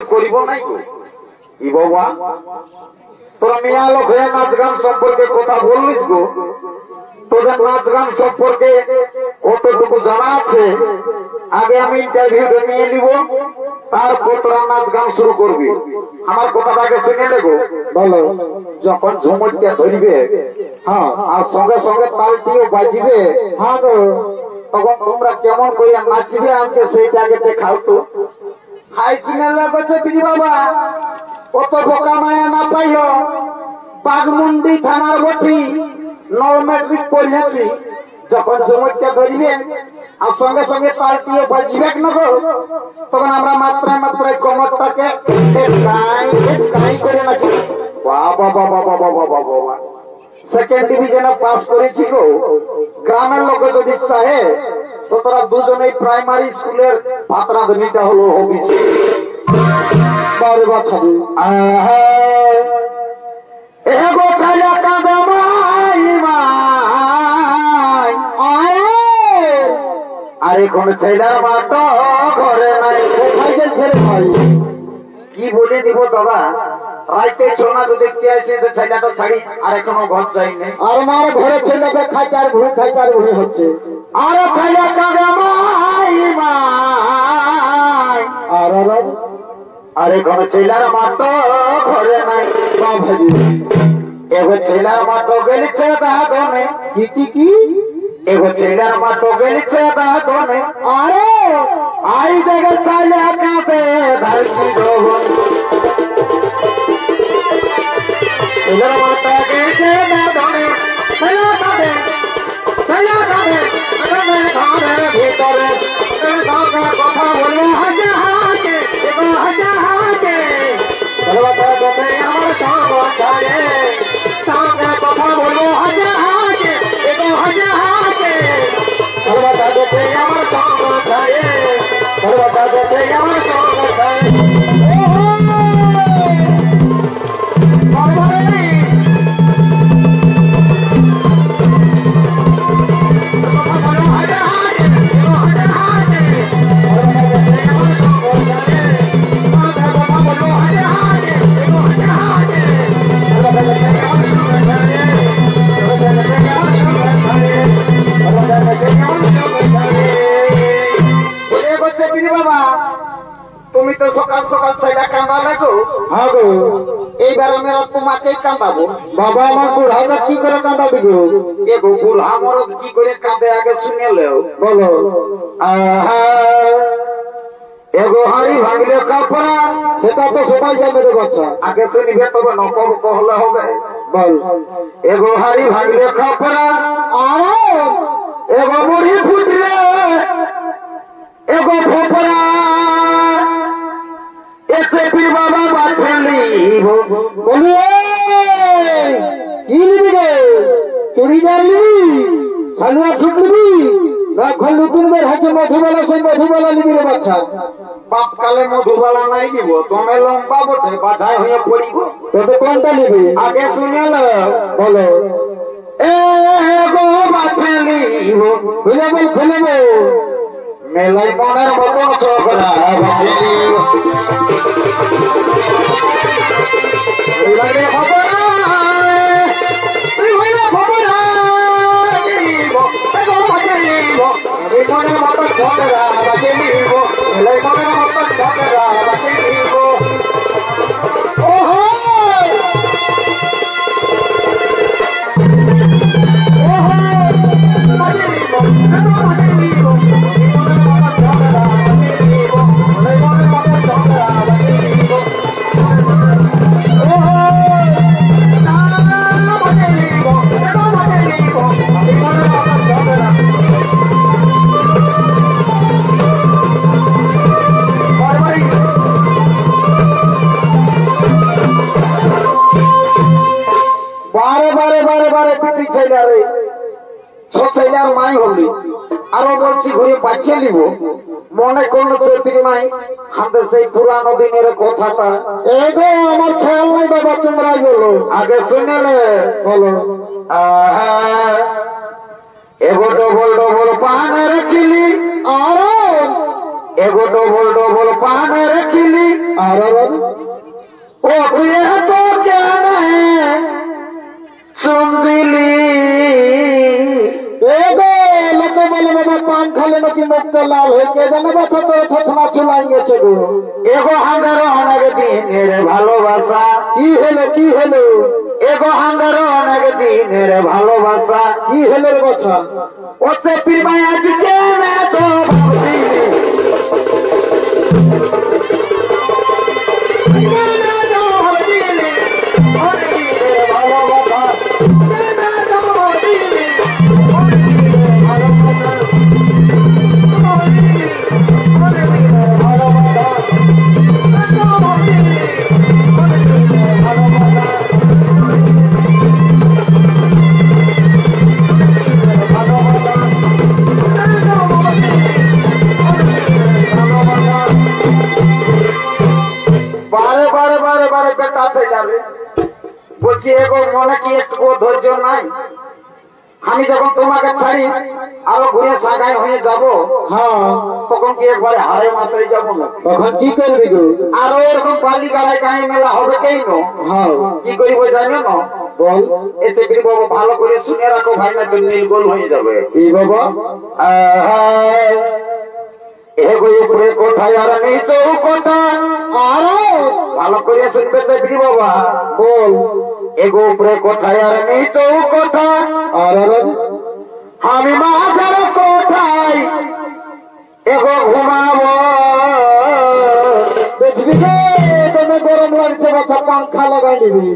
করিব নাই গো কি বাবা তোরা মেয়া লোক হয়ে নাচ গান সম্পর্কে কথা বললিস গো তোদের নাচ গান সম্পর্কে কতটুকু জানা আছে আগে আমি ইন্টারভিউটা নিয়ে নিব তারপর তোরা নাচ গান শুরু করবি আমার কথাটাকে শুনে নেবো বলো যখন ঝুমুরটা ধরবে হ্যাঁ আর সঙ্গে সঙ্গে তালটিও বাজিবে হ্যাঁ গো তখন তোমরা কেমন করিয়া নাচবে আমাকে সেইটাকে দেখাও তো হাই সিনেমা করছে পিজি বাবা কত বোকা মায়া না পাইল বাগমুন্ডি থানার বটি 9 মেট্রিক পড়েছি যখন ঝুমুরটা ধরবে আর সঙ্গে সঙ্গে তালটিও বাজিবে না গো তখন আমরা মাত্রায় মাত্রায় কোমরটাকে করে নাচি বাবা বাবা বাবা বাবা বাবা সেকেন্ড ডিভিশনে পাস করেছি গো গ্রামের লোক যদি চাহে তো তোরা দুজনেই প্রাইমারি স্কুলের ভাতরাঁধুনিটা হলো হবি বারে বাছাবি এগো খায়া কাঁদে মাই মাই আর এখন ছেলের মাঠ ঘরে নাই কোথায় গেছে ভাই কি বলে দিব দাদা রাইতে সোনা তো দেখতে আসছে যে ছেলেটা ছাড়ি আর এখনো ঘর যায়নি আর মার ঘরে ছেলেকে খাইকার ভুঁড়ি হচ্ছে আর ছেলে কাঁদে মাই মাই আর এখন ছেলের মাঠ ঘরে নাই ভাবি এগো ছেলের মাঠ গেলিছে দাদনে কি এগো ছেলের মাঠ গেলিছে দাদনে আরে আই দেখে ছেলে কাঁদে ধরছি রোহন ছেলের মাথা গেছে দাদনে ছেলে কাঁদে ঘরের ভিতরে সঙ্গে কথা বলবো হাজা হাজে এগো হাজা হাজে আমার সঙ্গে কথা বলবো হাজা হাজে এগো হাজা হাজে আমার সঙ্গে আমার তুমি তো সকাল সকাল ছেলে কাঁদালে গো হ্যাঁ গো এইবার আমি তোমাকেই কাঁদাবো বাবা আমার বুড়া কি করে কাঁদাবি গো এ গো বুড়া মরদ কি করে কাঁদে আগে শুনে লেও বলো এগো হাড়ি ভাঙলে কাপড়া সেটা তো সবাই জানে রে বাচ্চা আগে শুনিবে তবে নকল হলে হবে বল এগো হাড়ি ভাঙলে কাপড়া আরে এগো মুড়ি ফুটলে এগো ফোপড়া এসে পীর বাবা বাছলি বলি কি নিবি রে চুড়িদার নিবি সালোয়ার সুট নিবি এখন নতুনদের হাতে মধুবালা সেই মধুবালা নিবি রে বাচ্চা বাপ কালে মধুবালা নাই নিব তুমি লম্বা বটে বাধায় হয়ে পড়িব তবে কোনটা নিবি আগে শুনে বলো এ গো বাছলি খুলে বল খুলে বল মেলাই মনের মতন চোখরা মনের মতন চোখরা বাজে নিব মেলাই মনের মতন চোখরা বাজে নিব ওহো বাজে নিব বাজে নিব মাই হলি আরো বলছি ঘুরে বাঁচিয়ে নিব মনে করলো চৌধুরী মাই হাতে সেই পুরানো দিনের কথাটা এগো আমার খেয়াল নাই বাবা তোমরাই বলো আগে শুনে বলো এগো ডবল ডবল পানের কিলি আর एगो डबल डबल पान रखिली और ओ तो क्या है सुन दिली एगो लगे बोले बाबा पान खाले न कि मुक्त लाल है के जाने बच्चा तो थथना चलाएंगे चलो एगो हांगर अनेक दिनेर ভালোবাসা কি হলো एगो हांगर अनेक दिनेर ভালোবাসা কি হলো রে বাচ্চা ওতে পিরমাই আজকে না তো বলছি এগো মনে কি একটু ধৈর্য নাই আমি যখন তোমাকে ছাড়ি আরো ঘুরে সাগাই হয়ে যাব হ্যাঁ তখন কি একবারে হারে মাসে যাব না তখন কি করবি গো আরো এরকম বালি গাড়াই কাহি মেলা হবে কেন হ্যাঁ কি করিব জানো না বল এতে কি বাবা ভালো করে শুনে রাখো ভাই না তো নীলগোল হয়ে যাবে কি বাবা এগো উপরে কোথায় আর নিচে কোথা আরো ভালো করে শুনবে চাকরি বাবা বল এগো উপরে কোথায় আর নিচে কোথা আর আমি মাঝার কোথায় এগো ঘুমাবো দেখবি তুমি গরম লাগছে বাচ্চা পাংখা লাগাই নিবি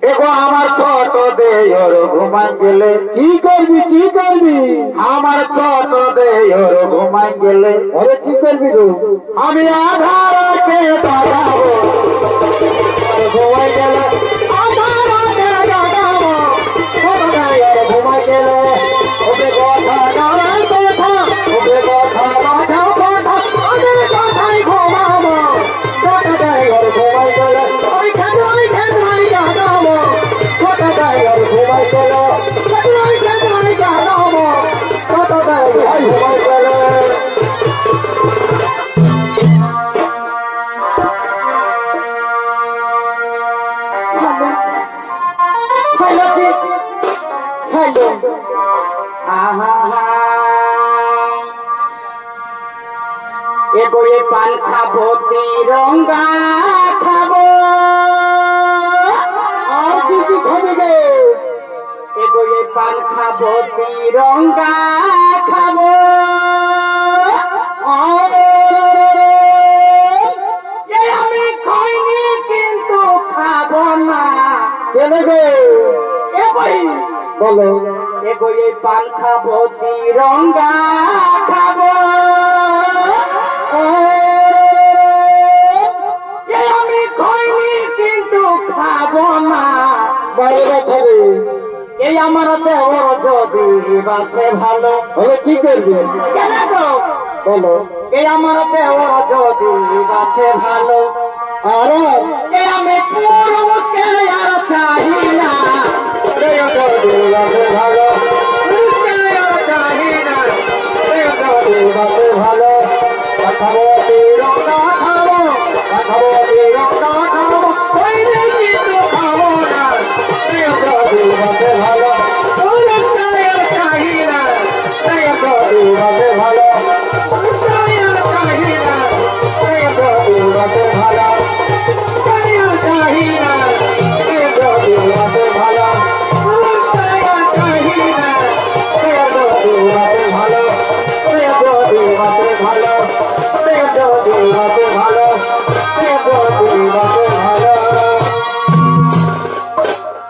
এগো আমার ছোট দেহর ঘুমাই গেলে কি করবি আমার ছোট দেহর ঘুমাই গেলে ওরে কি করবি গো আমি আধারকে দাগাবো ঘুমাই গেলে আধারকে দাগাবো ঘুমাই গেলে ওরে কথা গাওয়ার কথা ওরে কথা বাজাও কথা ওরে কথাই ঘুমাবো ছোট দেহর ঘুমাই গেলে ওই খেলাই দাগাবো ছোট দেহর ঘুমাই গেলে খেলাই দাগাবো ছোট দেহর ঘুমাই গেলে এগো এ পান খাবো তিরঙ্গা খাবো আর কি খাবি গো এগো এ পান খাবো তিরঙ্গা খাবো আমি খাইনি কিন্তু খাবো না কেন গো এ ভাই বলো এগো এই পান খাবো তিরঙ্গা খাবো আমি খাইনি কিন্তু খাবো না বাইরে খাবে এই আমার দেওয়ার যদি বাসে ভালো হলে কি করবি কেন গো বলো এই আমার দেওয়ার যদি বাসে ভালো আর আমি পুরুষকে আর চাই না ভালো চাই না ভালো খাবো তিরঙ্গা খাবো খাবো তিরঙ্গা খাবো কিন্তু খাবো না ভালো চাই না ভালো ভালো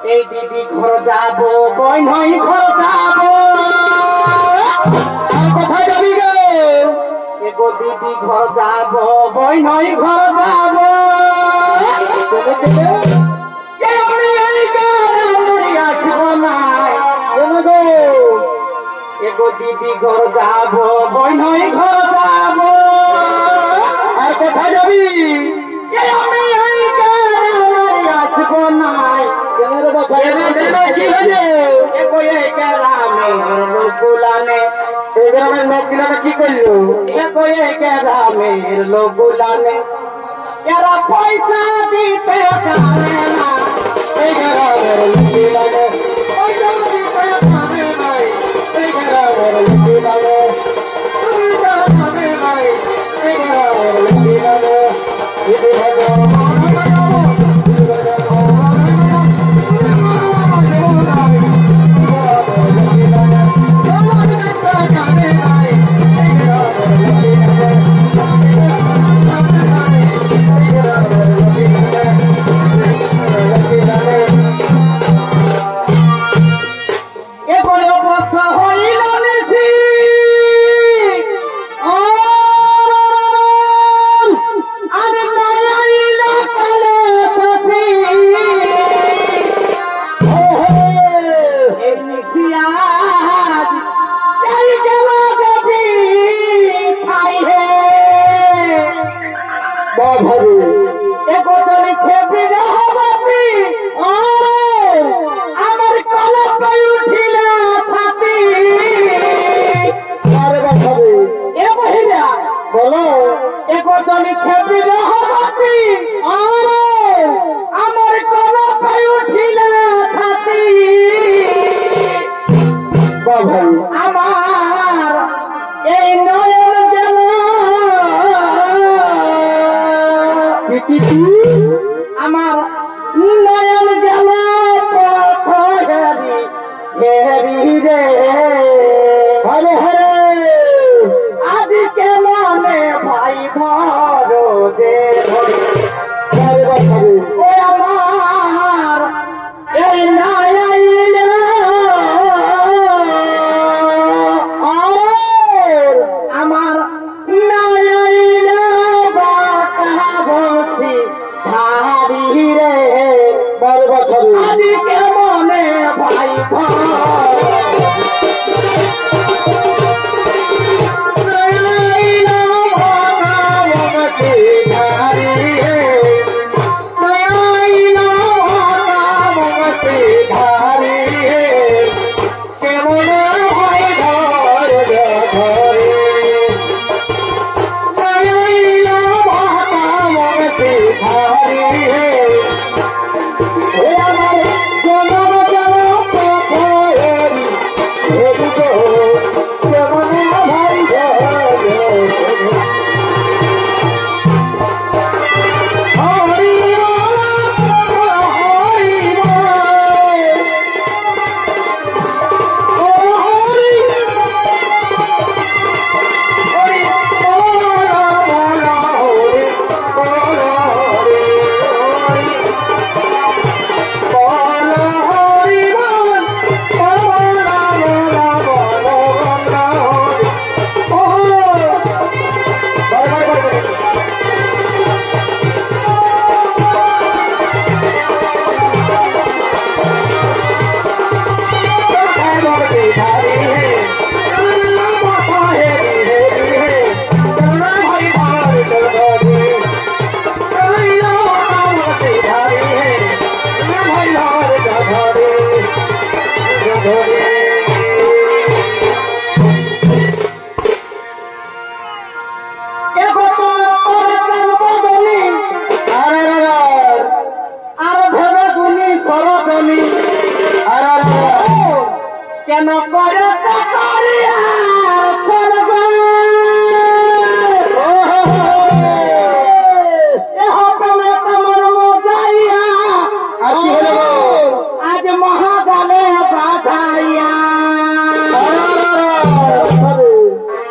এই দিদি ঘর যাবো বই নই ঘর যাবো কোথায় যাবি গে এগো দিদি ঘর যাবো বই নই ঘর যাবো আসবো না এগো দিদি ঘর যাবো বই নই ঘর যাবো আর কোথায় যাবি আমি আসবো না কি হয়েছে গ্রামে লোক গিলানে কি করলো? গ্রামের লোক গুলানে এরা পয়সা দিতে পারে না, এই গ্রামের লোক গুলানে পয়সা দিতে পারে নাই, এই গ্রামের লোক গুলানে সুবিধা পাবে নাই, এই গ্রামের লোক গুলানে যদি আমার এই নয়ন গেল আমার নয়ন গেল হেরি হেরি রে হরে হরে আজকে মনে ভাই ধরো দে ও আমার এই নয়ন আমার নয়ন ভাবি রে আজকে মনে ভাই কেন করে আজ মহাগালে বাধাইয়া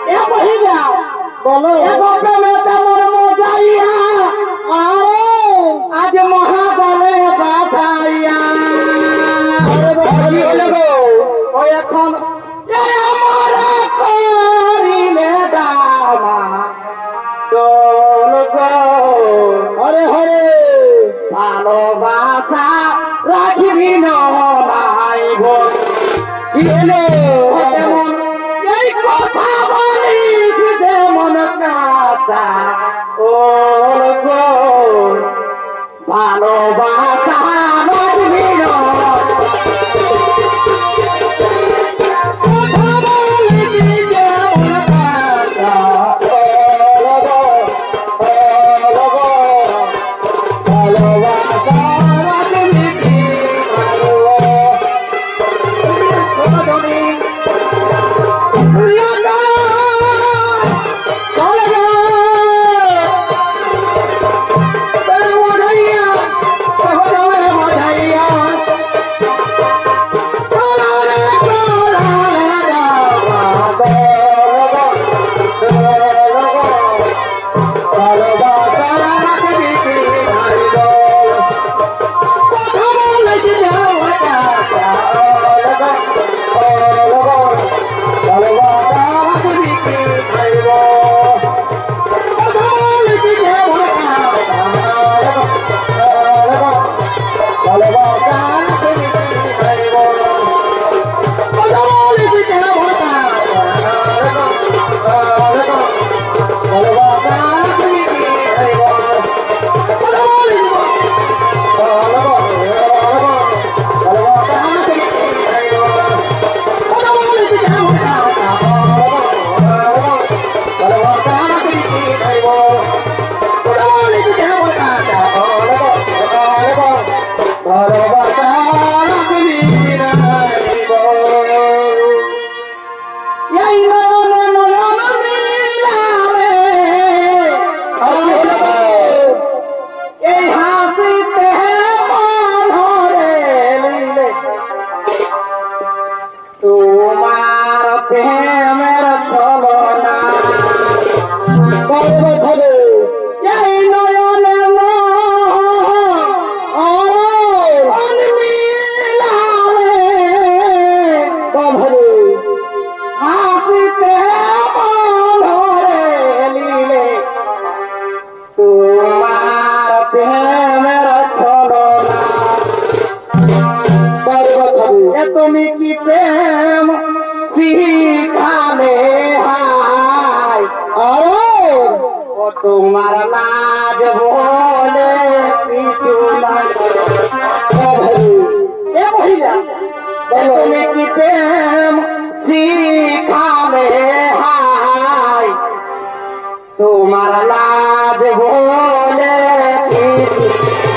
এ বহিরা বলো তেমন মজাইয়া আজ মহাগালে বাধাইয়া এখন আমরা করিলে দামা হরে হরে ভালোবাসা রাখিবি নাইব যেমন এই কথা বলিস যেমন কাঁচা ভালোবাসা রাখিবি কথা বলিস যেমন বলে কিছু লাগে এ মহিলা তুমি কি প্রেম শিখাবে হাই তোমার লাজ বলে কিছু